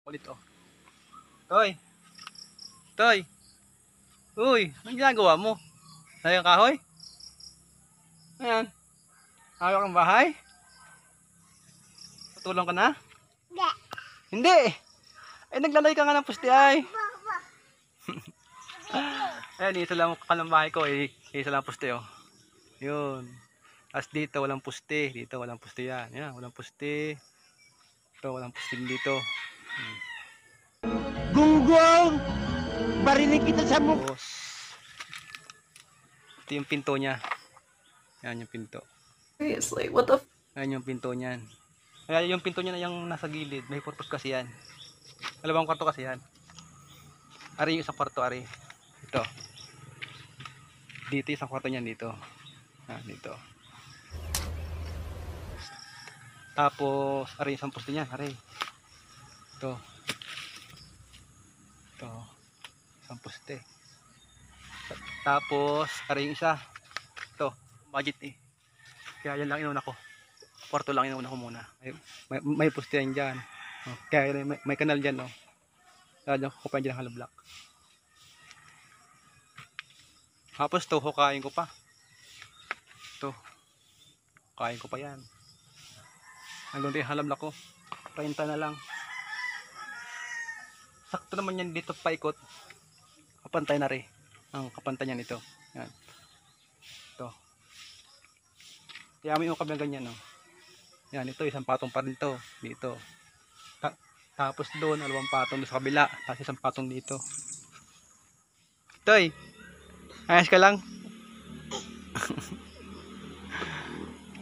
Ulit oh. Toy. Toy. Uy, anong ginagawa mo? Ayun kahoy? Ayan. Hawak ang bahay? Tutulong ka na? Hindi. Hindi. Ay, naglalay ka nga ng puste ay. Ayan, isa lang ka ng bahay ko eh. Isa lang puste oh. Yun. As dito walang puste. Dito walang puste yan. Yan, walang puste. Ito, walang puste dito. Gunggong! Barinig kita sa mukha. Tapos, ito yung pinto niya. Yan yung pinto. Seriously, what the Yan yung pinto niyan. Kaya yung pinto niya na yung nasa gilid. May purpose kasi yan. Dalawang kwarto kasi yan. Ari yung isang kwarto, ari. Ito. Dito yung isang kwarto niyan dito. Dito. Tapos, ari yung isang poste niyan, ari. Ito. Ito. Isang poste. Tapos, ari yung isa. Ito. Budget eh. Kaya yan lang inuna ko. Kwarto lang inuna ko muna. May poste yan dyan. Kaya may kanal dyan, no. Kaya ko pa dyan ang hollow block. Tapos to, hukayin ko pa. Ito. Hukayin ko pa yan. Hanggang ito yung hollow block ko. 30 na lang. Sakto naman yan dito paikot. Kapantay na rin. Ang kapantay niyan ito. Yan. Ito. Kaya may ukab na ganyan, no. Yan, ito isang patong pa rin to. Dito. Tapos doon, dalawang patong doon sa kabila. Tapos isang patong dito. Toy, ayos ka lang?